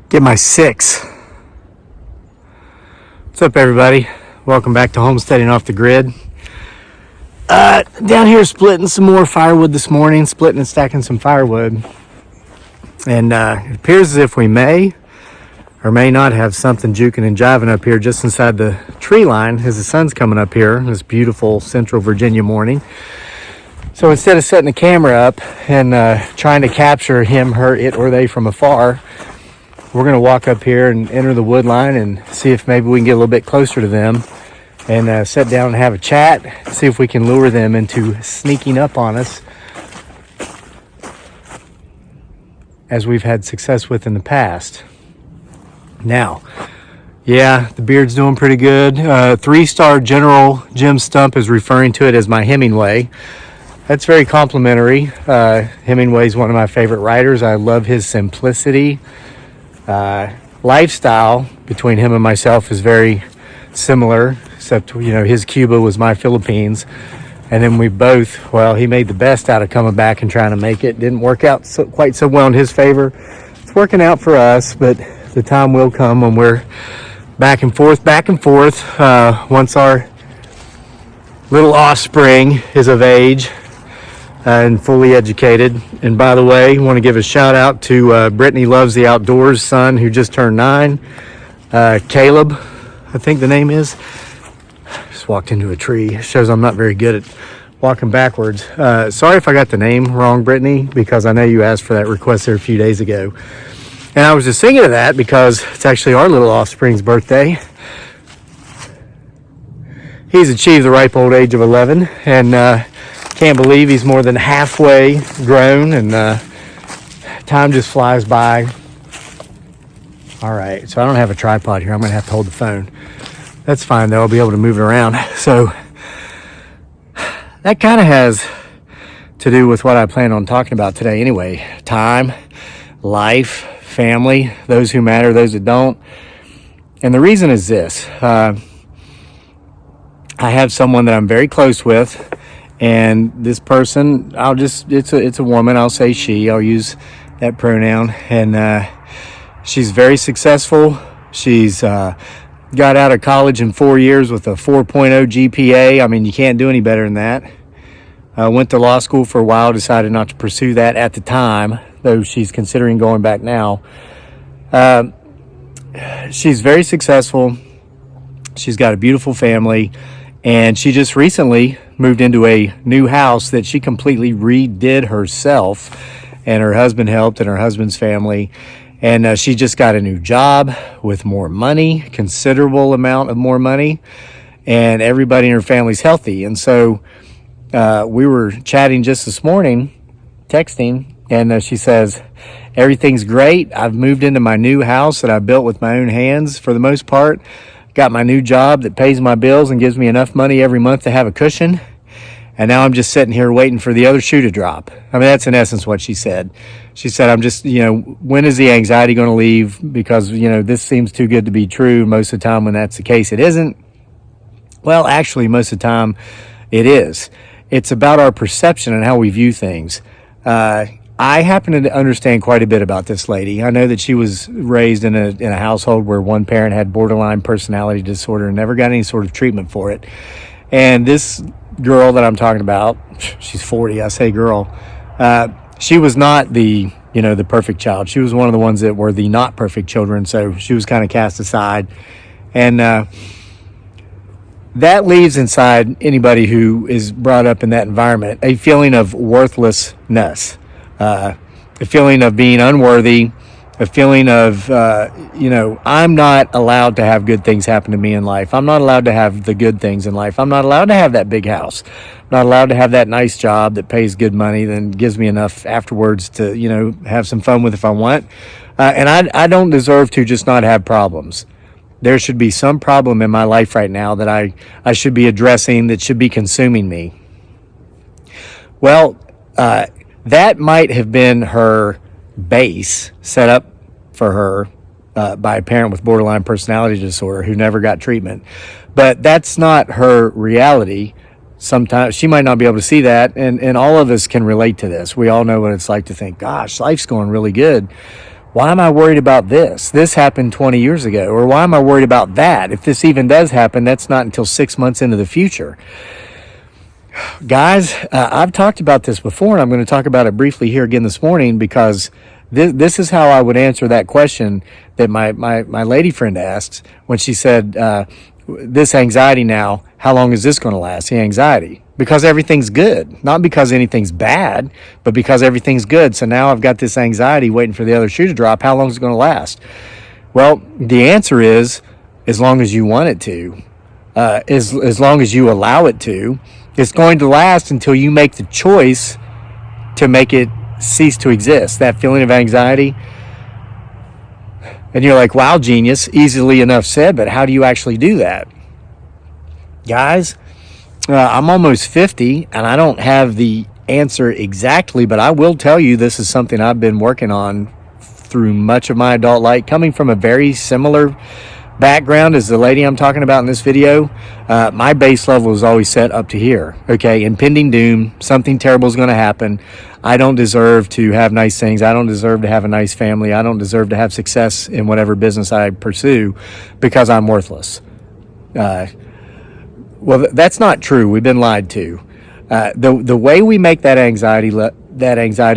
Get my 6. What's up, everybody? Welcome back to Homesteading Off the Grid. Down here splitting some more firewood this morning, splitting and stacking some firewood. And it appears as if we may or may not have something juking and jiving up here just inside the tree line as the sun's coming up here this beautiful central Virginia morning. So instead of setting the camera up and trying to capture him, her, it, or they from afar, we're going to walk up here and enter the wood line and see if maybe we can get a little bit closer to them and sit down and have a chat, see if we can lure them into sneaking up on us as we've had success with in the past. Now, yeah, the beard's doing pretty good. 3-star General Jim Stump is referring to it as my Hemingway. That's very complimentary. Hemingway's one of my favorite writers. I love his simplicity. Lifestyle between him and myself is very similar, except, his Cuba was my Philippines. And then we both, he made the best out of coming back and trying to make it. Didn't work out quite so well in his favor. It's working out for us, but the time will come when we're back and forth. Once our little offspring is of age and fully educated. And by the way, I want to give a shout out to Brittany Loves the Outdoors son, who just turned 9. Caleb, I think the name is. Just walked into a tree. Shows I'm not very good at walking backwards. Sorry if I got the name wrong, Brittany, because I know you asked for that request there a few days ago. And I was just thinking of that because it's actually our little offspring's birthday. He's achieved the ripe old age of 11, and can't believe he's more than halfway grown, and time just flies by. All right, so I don't have a tripod here. I'm going to have to hold the phone. That's fine, though. I'll be able to move it around. So that kind of has to do with what I plan on talking about today anyway. Time, life, family, those who matter, those that don't. And the reason is this. I have someone that I'm very close with. And this person, it's a woman, I'll say she, I'll use that pronoun. And she's very successful. She's got out of college in 4 years with a 4.0 GPA. I mean, you can't do any better than that. Went to law school for a while, decided not to pursue that at the time, though she's considering going back now. She's very successful. She's got a beautiful family. And she just recently moved into a new house that she completely redid herself, and her husband helped, and her husband's family. And she just got a new job with more money, considerable amount of more money, and everybody in her family's healthy. And so we were chatting just this morning, texting, and she says, everything's great. I've moved into my new house that I built with my own hands for the most part. Got my new job that pays my bills and gives me enough money every month to have a cushion. And now I'm just sitting here waiting for the other shoe to drop. I mean, that's in essence what she said. She said, I'm just, when is the anxiety going to leave? Because, this seems too good to be true. Most of the time when that's the case, it isn't. Well, actually, most of the time it is. It's about our perception and how we view things. I happen to understand quite a bit about this lady. I know that she was raised in a household where one parent had borderline personality disorder and never got any sort of treatment for it. And this girl that I'm talking about, she's 40, I say girl, she was not the perfect child. She was one of the ones that were the not perfect children, so she was kind of cast aside. And that leaves inside anybody who is brought up in that environment a feeling of worthlessness. A feeling of being unworthy, a feeling of, I'm not allowed to have good things happen to me in life. I'm not allowed to have the good things in life. I'm not allowed to have that big house. I'm not allowed to have that nice job that pays good money, then gives me enough afterwards to, have some fun with if I want. And I don't deserve to just not have problems. There should be some problem in my life right now that I should be addressing that should be consuming me. Well, that might have been her base set up for her by a parent with borderline personality disorder who never got treatment. But that's not her reality. Sometimes she might not be able to see that, and all of us can relate to this. We all know what it's like to think, gosh, life's going really good. Why am I worried about this? This happened 20 years ago. Or why am I worried about that? If this even does happen, that's not until 6 months into the future. Guys, I've talked about this before, and I'm going to talk about it briefly here again this morning, because this is how I would answer that question that my lady friend asked when she said, this anxiety now, how long is this going to last? The anxiety. Because everything's good. Not because anything's bad, but because everything's good. So now I've got this anxiety waiting for the other shoe to drop. How long is it going to last? Well, the answer is as long as you want it to. As long as you allow it to. It's going to last until you make the choice to make it cease to exist. That feeling of anxiety. And you're like, wow, genius, easily enough said, but how do you actually do that? Guys, I'm almost 50, and I don't have the answer exactly, but I will tell you this is something I've been working on through much of my adult life, coming from a very similar background as the lady I'm talking about in this video. My base level is always set up to here. Okay, impending doom, something terrible is going to happen. I don't deserve to have nice things. I don't deserve to have a nice family. I don't deserve to have success in whatever business I pursue because I'm worthless. Well, that's not true. We've been lied to. The way we make that anxiety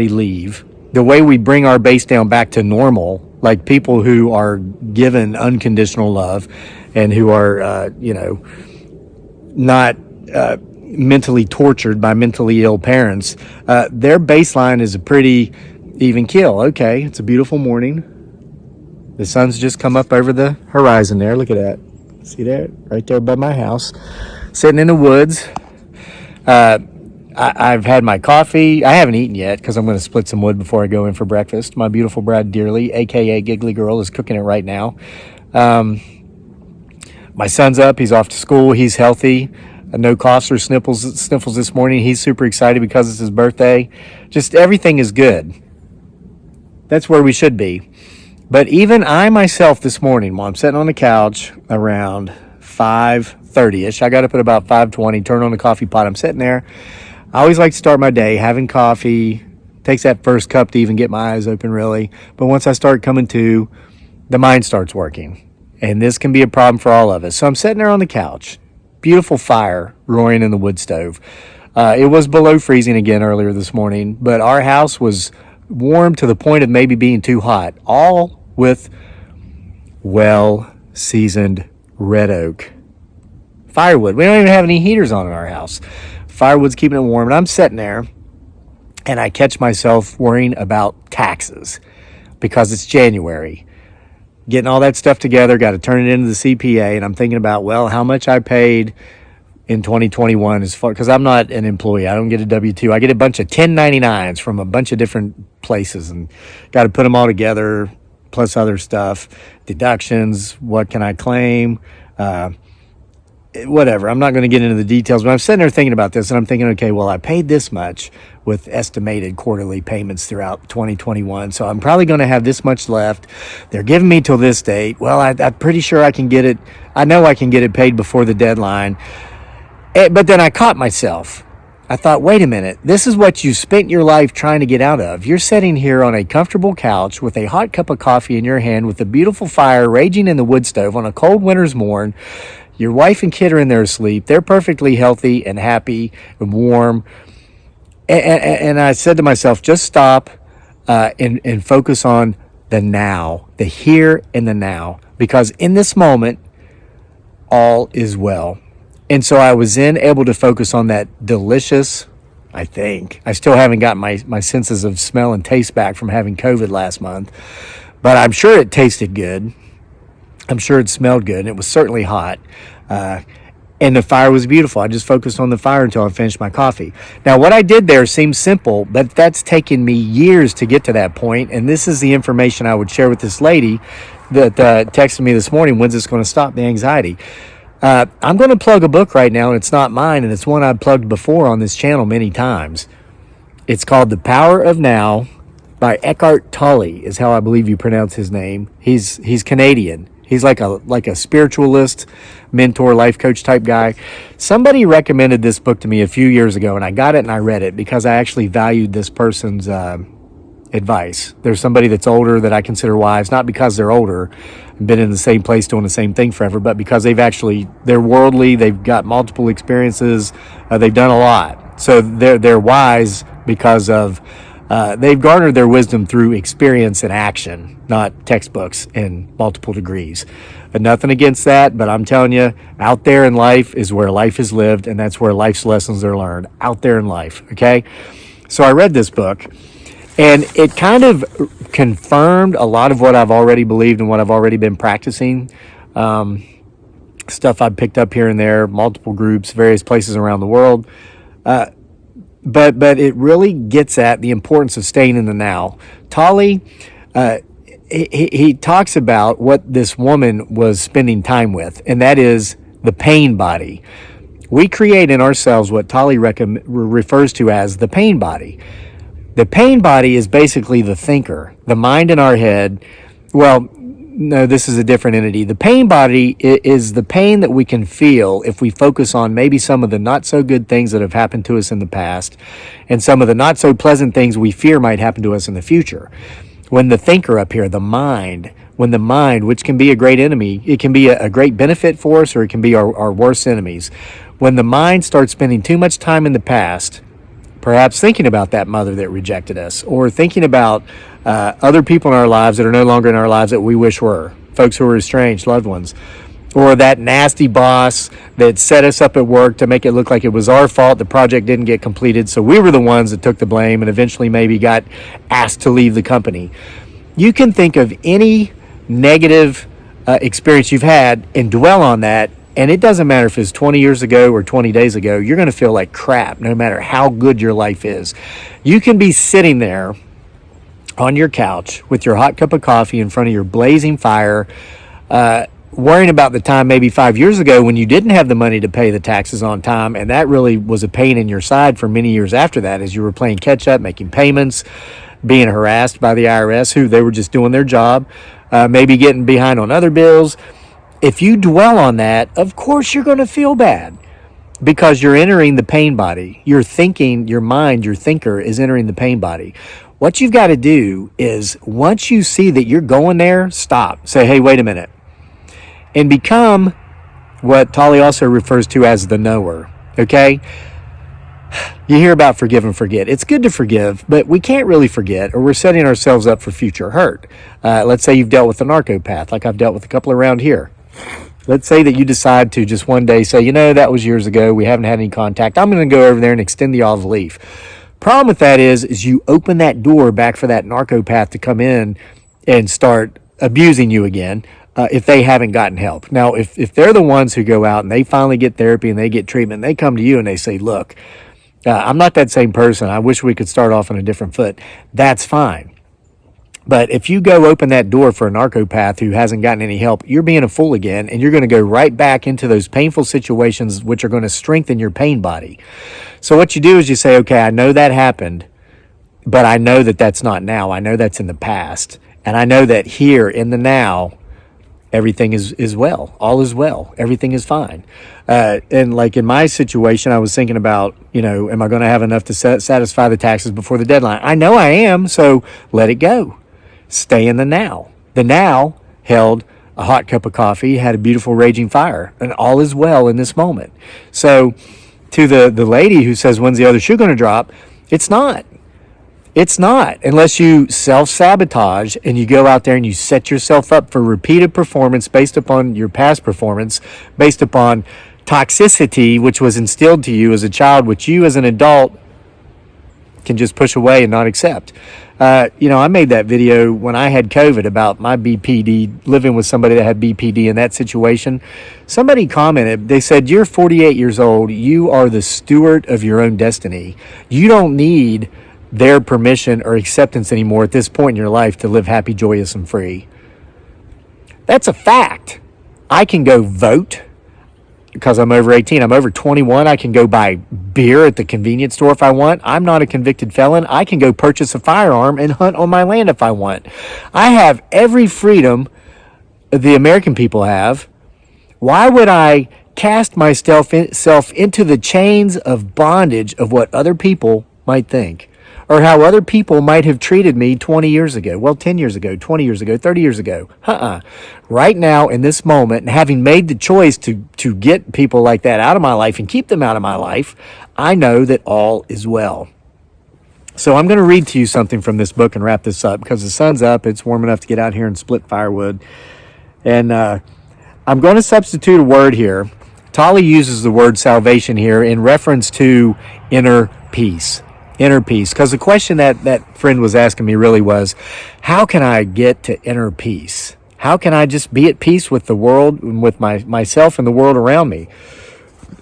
leave, the way we bring our base down back to normal, like people who are given unconditional love and who are, not mentally tortured by mentally ill parents, their baseline is a pretty even keel. Okay, it's a beautiful morning. The sun's just come up over the horizon there. Look at that. See that? Right there by my house. Sitting in the woods. I've had my coffee. I haven't eaten yet because I'm going to split some wood before I go in for breakfast. My beautiful Brad Dearly, a.k.a. Giggly Girl, is cooking it right now. My son's up. He's off to school. He's healthy. No coughs or sniffles this morning. He's super excited because it's his birthday. Just everything is good. That's where we should be. But even I myself this morning, while I'm sitting on the couch around 5:30ish, I got up at about 5:20, turned on the coffee pot. I'm sitting there. I always like to start my day having coffee. Takes that first cup to even get my eyes open, really. But once I start coming to, the mind starts working. And this can be a problem for all of us. So I'm sitting there on the couch. Beautiful fire roaring in the wood stove. It was below freezing again earlier this morning, but our house was warm to the point of maybe being too hot. All with well-seasoned red oak firewood. We don't even have any heaters on in our house. Firewood's keeping it warm, and I'm sitting there, and I catch myself worrying about taxes because it's January. Getting all that stuff together, got to turn it into the CPA, and I'm thinking about, well, how much I paid in 2021 as far, because I'm not an employee. I don't get a W-2. I get a bunch of 1099s from a bunch of different places, and got to put them all together, plus other stuff, deductions, what can I claim, whatever. I'm not going to get into the details, but I'm sitting there thinking about this, and I'm thinking, okay, well, I paid this much with estimated quarterly payments throughout 2021, so I'm probably going to have this much left. They're giving me till this date. Well, I'm pretty sure I can get it. I know I can get it paid before the deadline. But then I caught myself. I thought, wait a minute, this is what you spent your life trying to get out of. You're sitting here on a comfortable couch with a hot cup of coffee in your hand with a beautiful fire raging in the wood stove on a cold winter's morn. Your wife and kid are in there asleep. They're perfectly healthy and happy and warm. And I said to myself, just stop and focus on the now, the here and the now. Because in this moment, all is well. And so I was then able to focus on that delicious, I think. I still haven't got my senses of smell and taste back from having COVID last month. But I'm sure it tasted good. I'm sure it smelled good. And it was certainly hot. And the fire was beautiful. I just focused on the fire until I finished my coffee. Now, what I did there seems simple, but that's taken me years to get to that point. And this is the information I would share with this lady that texted me this morning. When's this going to stop the anxiety? I'm going to plug a book right now, and it's not mine, and it's one I've plugged before on this channel many times. It's called The Power of Now by Eckhart Tolle, is how I believe you pronounce his name. He's Canadian. He's like a spiritualist, mentor, life coach type guy. Somebody recommended this book to me a few years ago, and I got it and I read it because I actually valued this person's advice. There's somebody that's older that I consider wise, not because they're older, been in the same place doing the same thing forever, but because they're worldly, they've got multiple experiences, they've done a lot. So they're wise because of they've garnered their wisdom through experience and action, not textbooks and multiple degrees. And nothing against that, but I'm telling you, out there in life is where life is lived, and that's where life's lessons are learned, out there in life, okay? So I read this book, and it kind of confirmed a lot of what I've already believed and what I've already been practicing. Stuff I've picked up here and there, multiple groups, various places around the world. But it really gets at the importance of staying in the now. Tolly, he talks about what this woman was spending time with, and that is the pain body. We create in ourselves what Tolly refers to as the pain body. The pain body is basically the thinker, the mind in our head. Well, no, this is a different entity. The pain body is the pain that we can feel if we focus on maybe some of the not so good things that have happened to us in the past and some of the not so pleasant things we fear might happen to us in the future. When the thinker up here, the mind, which can be a great enemy, it can be a great benefit for us, or it can be our worst enemies. When the mind starts spending too much time in the past, perhaps thinking about that mother that rejected us, or thinking about other people in our lives that are no longer in our lives that we wish were, folks who are estranged, loved ones, or that nasty boss that set us up at work to make it look like it was our fault the project didn't get completed, so we were the ones that took the blame and eventually maybe got asked to leave the company. You can think of any negative experience you've had and dwell on that, and it doesn't matter if it's 20 years ago or 20 days ago, you're going to feel like crap no matter how good your life is. You can be sitting there on your couch with your hot cup of coffee in front of your blazing fire, worrying about the time maybe 5 years ago when you didn't have the money to pay the taxes on time, and that really was a pain in your side for many years after that as you were playing catch up, making payments, being harassed by the IRS, who they were just doing their job, maybe getting behind on other bills. If you dwell on that, of course you're going to feel bad because you're entering the pain body. You're thinking, your mind, your thinker is entering the pain body. What you've got to do is once you see that you're going there, stop. Say, hey, wait a minute. And become what Tolly also refers to as the knower, okay? You hear about forgive and forget. It's good to forgive, but we can't really forget, or we're setting ourselves up for future hurt. Let's say you've dealt with a narcopath, like I've dealt with a couple around here. Let's say that you decide to just one day say, that was years ago. We haven't had any contact. I'm going to go over there and extend the olive leaf. Problem with that is you open that door back for that narcopath to come in and start abusing you again. If they haven't gotten help. Now, if they're the ones who go out and they finally get therapy and they get treatment, and they come to you and they say, look, I'm not that same person. I wish we could start off on a different foot. That's fine. But if you go open that door for a narcopath who hasn't gotten any help, you're being a fool again, and you're going to go right back into those painful situations which are going to strengthen your pain body. So what you do is you say, okay, I know that happened, but I know that that's not now. I know that's in the past. And I know that here in the now, everything is well. All is well. Everything is fine. And like in my situation, I was thinking about, am I going to have enough to satisfy the taxes before the deadline? I know I am, so let it go. Stay in the now. The now held a hot cup of coffee, had a beautiful raging fire, and all is well in this moment. So to the lady who says, when's the other shoe going to drop? It's not. It's not, unless you self-sabotage and you go out there and you set yourself up for repeated performance based upon your past performance, based upon toxicity, which was instilled to you as a child, which you as an adult can just push away and not accept. I made that video when I had COVID about my BPD, living with somebody that had BPD in that situation. Somebody commented, they said, you're 48 years old. You are the steward of your own destiny. You don't need their permission or acceptance anymore at this point in your life to live happy, joyous, and free. That's a fact. I can go vote because I'm over 18. I'm over 21. I can go buy beer at the convenience store if I want. I'm not a convicted felon. I can go purchase a firearm and hunt on my land if I want. I have every freedom the American people have. Why would I cast myself into the chains of bondage of what other people might think? or how other people might have treated me 20 years ago. Well, 10 years ago, 20 years ago, 30 years ago. Right now, in this moment, and having made the choice to get people like that out of my life and keep them out of my life, I know that all is well. So I'm going to read to you something from this book and wrap this up, because the sun's up. It's warm enough to get out here and split firewood. And I'm going to substitute a word here. Tolly uses the word salvation here in reference to inner peace. Inner peace. Because the question that friend was asking me really was, how can I get to inner peace? How can I just be at peace with the world and with myself and the world around me?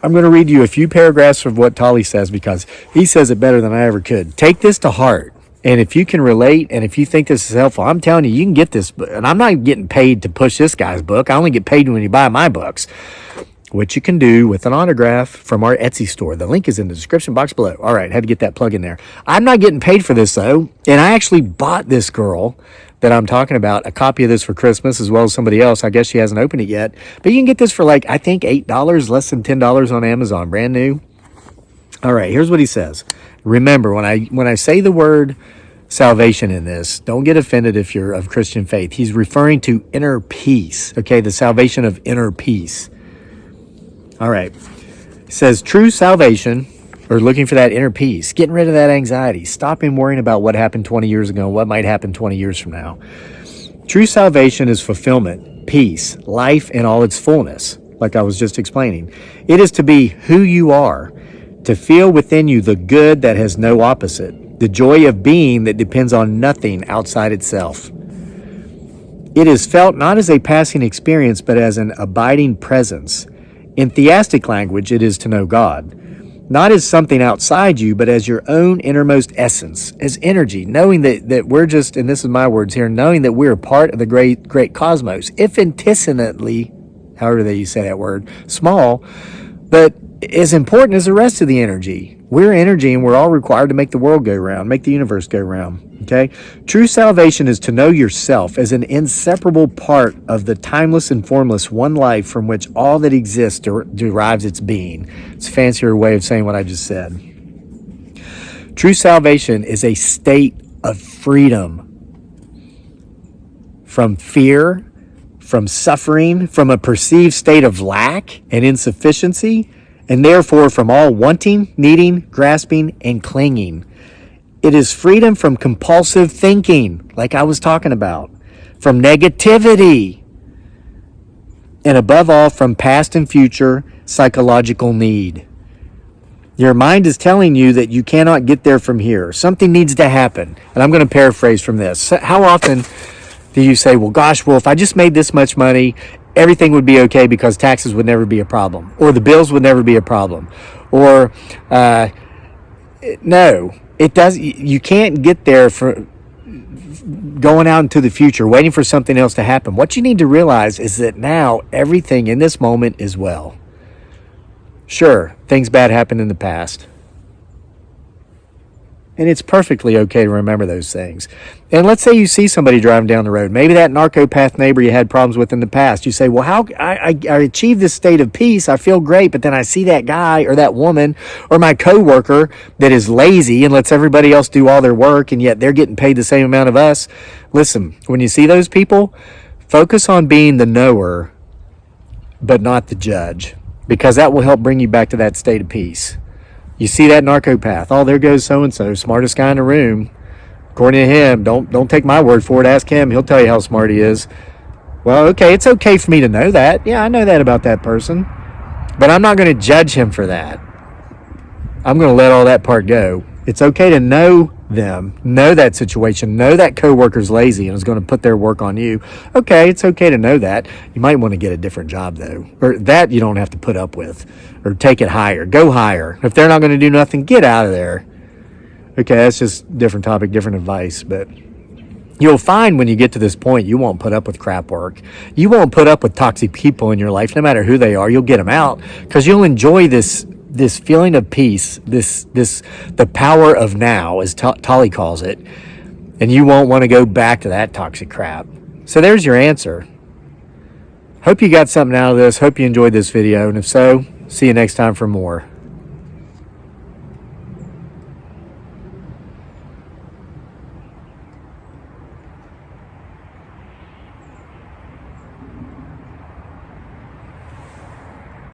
I'm going to read you a few paragraphs of what Tolly says, because he says it better than I ever could. Take this to heart. And if you can relate, and if you think this is helpful, I'm telling you, you can get this book. And I'm not getting paid to push this guy's book. I only get paid when you buy my books, which you can do with an autograph from our Etsy store. The link is in the description box below. All right, had to get that plug in there. I'm not getting paid for this, though. And I actually bought this girl that I'm talking about a copy of this for Christmas, as well as somebody else. I guess she hasn't opened it yet. But you can get this for I think $8, less than $10 on Amazon, brand new. All right, here's what he says. Remember, when I say the word salvation in this, don't get offended if you're of Christian faith. He's referring to inner peace, okay? The salvation of inner peace. All right. He says, true salvation, or looking for that inner peace, getting rid of that anxiety, stopping worrying about what happened 20 years ago and what might happen 20 years from now. True salvation is fulfillment, peace, life in all its fullness, like I was just explaining. It is to be who you are, to feel within you the good that has no opposite, the joy of being that depends on nothing outside itself. It is felt not as a passing experience, but as an abiding presence. In theistic language, it is to know God. Not as something outside you, but as your own innermost essence, as energy, knowing that we're just, and this is my words here, knowing that we're part of the great cosmos, if infinitesimally, however you say that word, small, but as important as the rest of the energy. We're energy, and we're all required to make the world go round, make the universe go round. Okay? True salvation is to know yourself as an inseparable part of the timeless and formless one life from which all that exists derives its being. It's a fancier way of saying what I just said. True salvation is a state of freedom from fear, from suffering, from a perceived state of lack and insufficiency, and therefore from all wanting, needing, grasping, and clinging. It is freedom from compulsive thinking, like I was talking about, from negativity, and above all, from past and future psychological need. Your mind is telling you that you cannot get there from here. Something needs to happen. And I'm going to paraphrase from this. How often do you say, well, gosh, if I just made this much money, everything would be okay because taxes would never be a problem, or the bills would never be a problem, or no. It does. You can't get there for going out into the future, waiting for something else to happen. What you need to realize is that now everything in this moment is well. Sure, things bad happened in the past. And it's perfectly okay to remember those things. And let's say you see somebody driving down the road. Maybe that narcopath neighbor you had problems with in the past. You say, well, how I achieved this state of peace. I feel great. But then I see that guy or that woman or my coworker that is lazy and lets everybody else do all their work, and yet they're getting paid the same amount of us. Listen, when you see those people, focus on being the knower, but not the judge, because that will help bring you back to that state of peace. You see that narcopath. Oh, there goes so-and-so, smartest guy in the room. According to him, don't take my word for it. Ask him. He'll tell you how smart he is. Well, okay, it's okay for me to know that. Yeah, I know that about that person. But I'm not going to judge him for that. I'm going to let all that part go. It's okay to know them, know that situation, know that coworker's lazy and is going to put their work on you. Okay, it's okay to know that. You might want to get a different job, though. Or that you don't have to put up with. Or take it higher. Go higher. If they're not going to do nothing, get out of there. Okay, that's just different topic, different advice. But you'll find when you get to this point, you won't put up with crap work. You won't put up with toxic people in your life, no matter who they are. You'll get them out because you'll enjoy this feeling of peace, the power of now, as Tolly calls it, and you won't want to go back to that toxic crap. So there's your answer. Hope you got something out of this. Hope you enjoyed this video, and if so, see you next time for more.